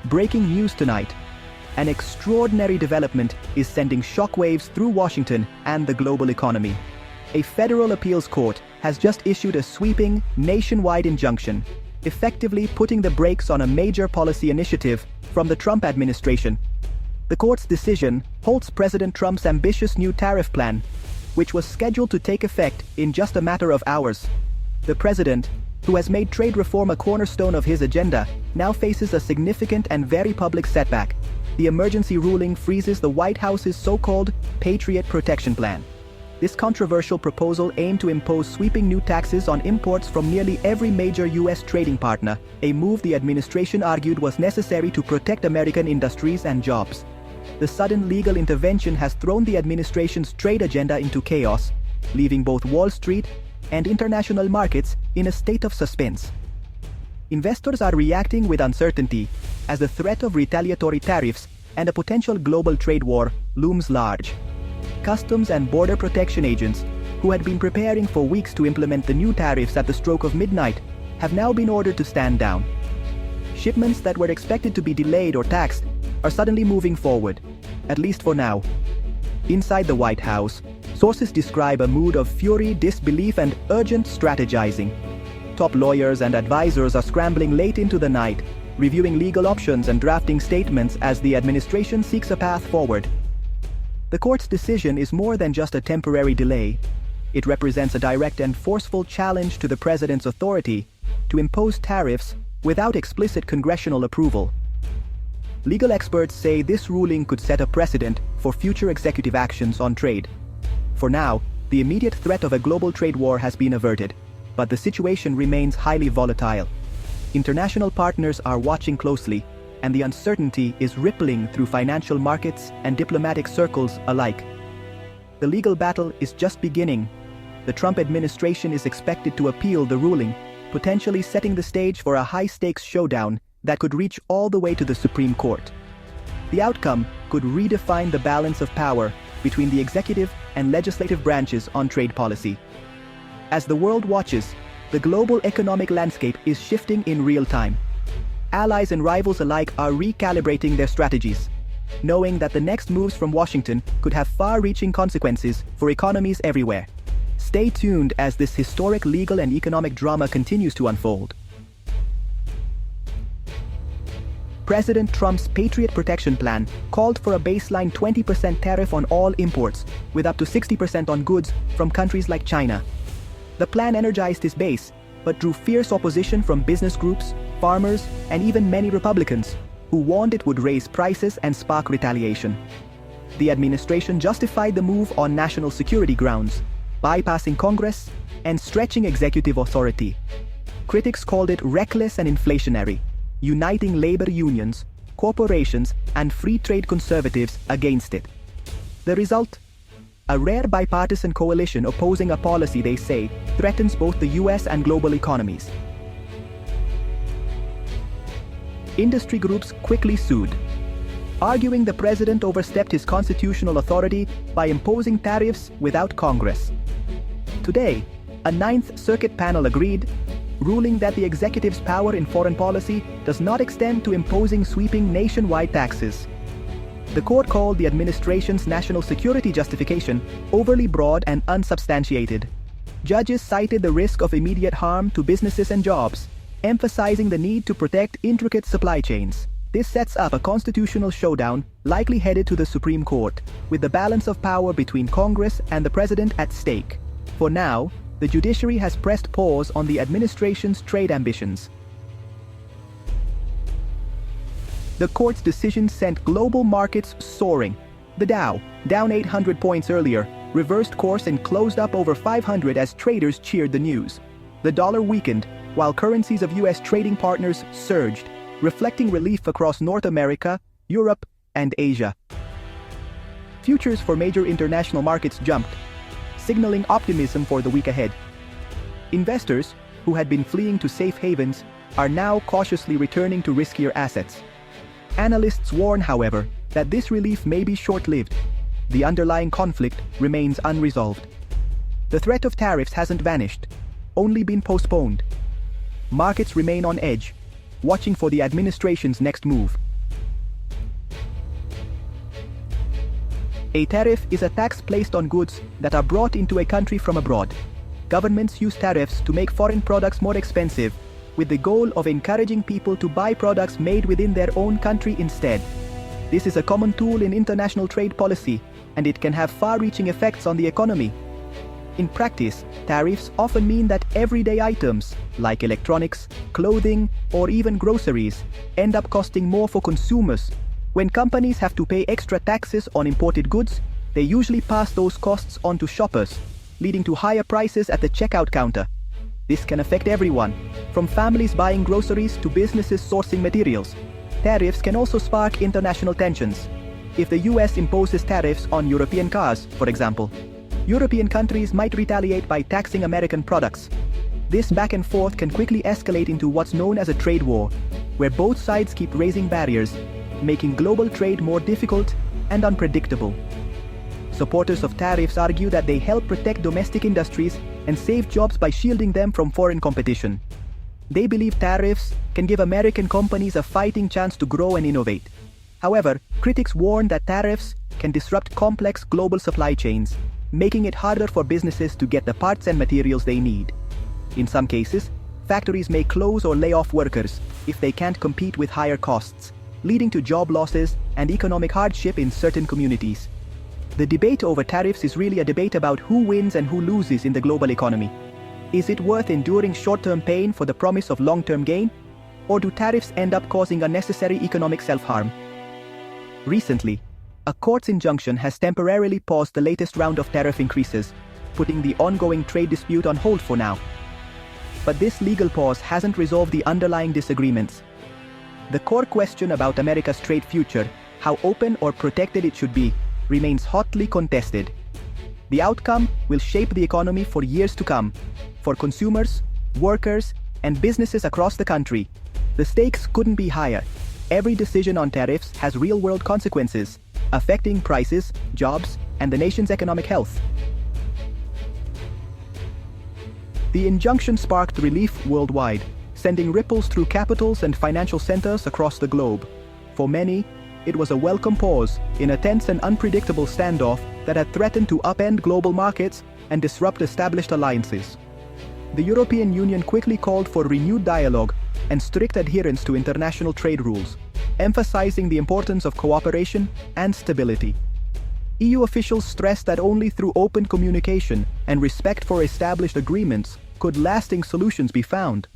Breaking news tonight. An extraordinary development is sending shockwaves through Washington and the global economy. A federal appeals court has just issued a sweeping, nationwide injunction, effectively putting the brakes on a major policy initiative from the Trump administration. The court's decision halts President Trump's ambitious new tariff plan, which was scheduled to take effect in just a matter of hours. The president, who has made trade reform a cornerstone of his agenda, now faces a significant and very public setback. The emergency ruling freezes the White House's so-called Patriot Protection Plan. This controversial proposal aimed to impose sweeping new taxes on imports from nearly every major U.S. trading partner, a move the administration argued was necessary to protect American industries and jobs. The sudden legal intervention has thrown the administration's trade agenda into chaos, leaving both Wall Street and international markets in a state of suspense. Investors are reacting with uncertainty as the threat of retaliatory tariffs and a potential global trade war looms large. Customs and Border Protection agents, who had been preparing for weeks to implement the new tariffs at the stroke of midnight, have now been ordered to stand down. Shipments that were expected to be delayed or taxed are suddenly moving forward, at least for now. Inside the White House, sources describe a mood of fury, disbelief, and urgent strategizing. Top lawyers and advisors are scrambling late into the night, reviewing legal options and drafting statements as the administration seeks a path forward. The court's decision is more than just a temporary delay. It represents a direct and forceful challenge to the president's authority to impose tariffs without explicit congressional approval. Legal experts say this ruling could set a precedent for future executive actions on trade. For now, the immediate threat of a global trade war has been averted, but the situation remains highly volatile. International partners are watching closely, and the uncertainty is rippling through financial markets and diplomatic circles alike. The legal battle is just beginning. The Trump administration is expected to appeal the ruling, potentially setting the stage for a high-stakes showdown that could reach all the way to the Supreme Court. The outcome could redefine the balance of power between the executive and legislative branches on trade policy. As the world watches, the global economic landscape is shifting in real time. Allies and rivals alike are recalibrating their strategies, knowing that the next moves from Washington could have far-reaching consequences for economies everywhere. Stay tuned as this historic legal and economic drama continues to unfold. President Trump's Patriot Protection Plan called for a baseline 20% tariff on all imports, with up to 60% on goods from countries like China. The plan energized his base, but drew fierce opposition from business groups, farmers, and even many Republicans, who warned it would raise prices and spark retaliation. The administration justified the move on national security grounds, bypassing Congress and stretching executive authority. Critics called it reckless and inflationary, uniting labor unions, corporations, and free trade conservatives against it. The result? A rare bipartisan coalition opposing a policy they say threatens both the US and global economies. Industry groups quickly sued, arguing the president overstepped his constitutional authority by imposing tariffs without Congress. Today, a Ninth Circuit panel agreed, ruling that the executive's power in foreign policy does not extend to imposing sweeping nationwide taxes. The court called the administration's national security justification overly broad and unsubstantiated. Judges cited the risk of immediate harm to businesses and jobs, emphasizing the need to protect intricate supply chains. This sets up a constitutional showdown likely headed to the Supreme Court, with the balance of power between Congress and the president at stake. For now, the judiciary has pressed pause on the administration's trade ambitions. The court's decision sent global markets soaring. The Dow, down 800 points earlier, reversed course and closed up over 500 as traders cheered the news. The dollar weakened, while currencies of U.S. trading partners surged, reflecting relief across North America, Europe, and Asia. Futures for major international markets jumped, signaling optimism for the week ahead. Investors, who had been fleeing to safe havens, are now cautiously returning to riskier assets. Analysts warn, however, that this relief may be short-lived. The underlying conflict remains unresolved. The threat of tariffs hasn't vanished, only been postponed. Markets remain on edge, watching for the administration's next move. A tariff is a tax placed on goods that are brought into a country from abroad. Governments use tariffs to make foreign products more expensive, with the goal of encouraging people to buy products made within their own country instead. This is a common tool in international trade policy, and it can have far-reaching effects on the economy. In practice, tariffs often mean that everyday items, like electronics, clothing, or even groceries, end up costing more for consumers. When companies have to pay extra taxes on imported goods, they usually pass those costs on to shoppers, leading to higher prices at the checkout counter. This can affect everyone, from families buying groceries to businesses sourcing materials. Tariffs can also spark international tensions. If the US imposes tariffs on European cars, for example, European countries might retaliate by taxing American products. This back and forth can quickly escalate into what's known as a trade war, where both sides keep raising barriers, making global trade more difficult and unpredictable. Supporters of tariffs argue that they help protect domestic industries and save jobs by shielding them from foreign competition. They believe tariffs can give American companies a fighting chance to grow and innovate. However, critics warn that tariffs can disrupt complex global supply chains, making it harder for businesses to get the parts and materials they need. In some cases, factories may close or lay off workers if they can't compete with higher costs, leading to job losses and economic hardship in certain communities. The debate over tariffs is really a debate about who wins and who loses in the global economy. Is it worth enduring short-term pain for the promise of long-term gain? Or do tariffs end up causing unnecessary economic self-harm? Recently, a court's injunction has temporarily paused the latest round of tariff increases, putting the ongoing trade dispute on hold for now. But this legal pause hasn't resolved the underlying disagreements. The core question about America's trade future, how open or protected it should be, remains hotly contested. The outcome will shape the economy for years to come, for consumers, workers, and businesses across the country. The stakes couldn't be higher. Every decision on tariffs has real-world consequences, affecting prices, jobs, and the nation's economic health. The injunction sparked relief worldwide, sending ripples through capitals and financial centers across the globe. For many, it was a welcome pause in a tense and unpredictable standoff that had threatened to upend global markets and disrupt established alliances. The European Union quickly called for renewed dialogue and strict adherence to international trade rules, emphasizing the importance of cooperation and stability. EU officials stressed that only through open communication and respect for established agreements could lasting solutions be found.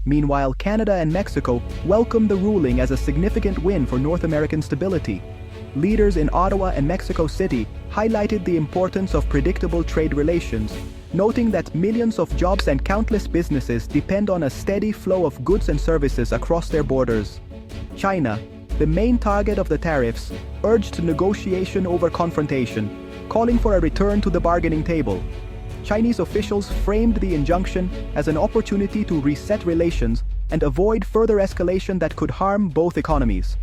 Meanwhile, Canada and Mexico welcomed the ruling as a significant win for North American stability. Leaders in Ottawa and Mexico City highlighted the importance of predictable trade relations, noting that millions of jobs and countless businesses depend on a steady flow of goods and services across their borders. China, the main target of the tariffs, urged negotiation over confrontation, calling for a return to the bargaining table. Chinese officials framed the injunction as an opportunity to reset relations and avoid further escalation that could harm both economies.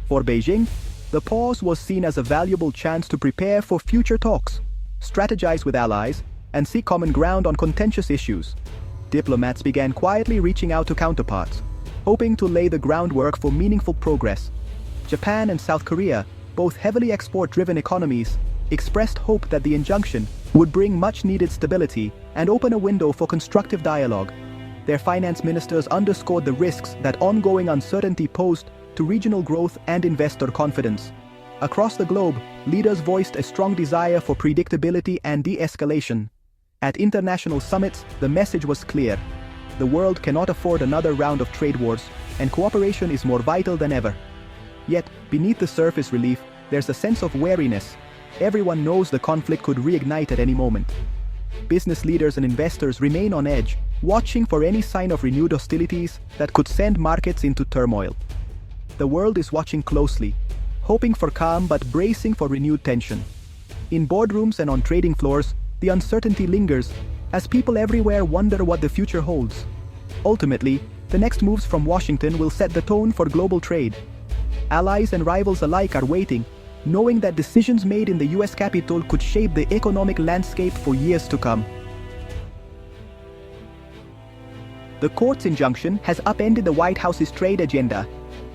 For Beijing, the pause was seen as a valuable chance to prepare for future talks, strategize with allies, and seek common ground on contentious issues. Diplomats began quietly reaching out to counterparts, hoping to lay the groundwork for meaningful progress. Japan and South Korea, both heavily export-driven economies, expressed hope that the injunction would bring much-needed stability and open a window for constructive dialogue. Their finance ministers underscored the risks that ongoing uncertainty posed to regional growth and investor confidence. Across the globe, leaders voiced a strong desire for predictability and de-escalation. At international summits, the message was clear. The world cannot afford another round of trade wars, and cooperation is more vital than ever. Yet, beneath the surface relief, there's a sense of wariness. Everyone knows the conflict could reignite at any moment. Business leaders and investors remain on edge, watching for any sign of renewed hostilities that could send markets into turmoil. The world is watching closely, hoping for calm but bracing for renewed tension. In boardrooms and on trading floors, the uncertainty lingers as people everywhere wonder what the future holds. Ultimately, the next moves from Washington will set the tone for global trade. Allies and rivals alike are waiting, knowing that decisions made in the US Capitol could shape the economic landscape for years to come. The court's injunction has upended the White House's trade agenda,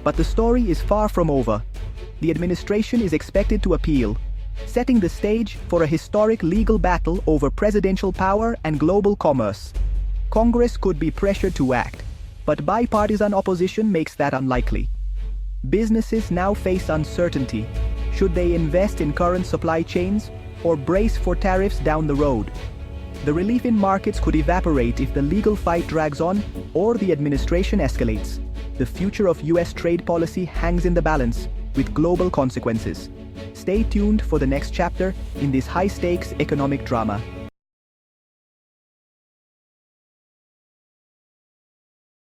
but the story is far from over. The administration is expected to appeal, setting the stage for a historic legal battle over presidential power and global commerce. Congress could be pressured to act, but bipartisan opposition makes that unlikely. Businesses now face uncertainty. Should they invest in current supply chains or brace for tariffs down the road? The relief in markets could evaporate if the legal fight drags on or the administration escalates. The future of US trade policy hangs in the balance, with global consequences. Stay tuned for the next chapter in this high-stakes economic drama.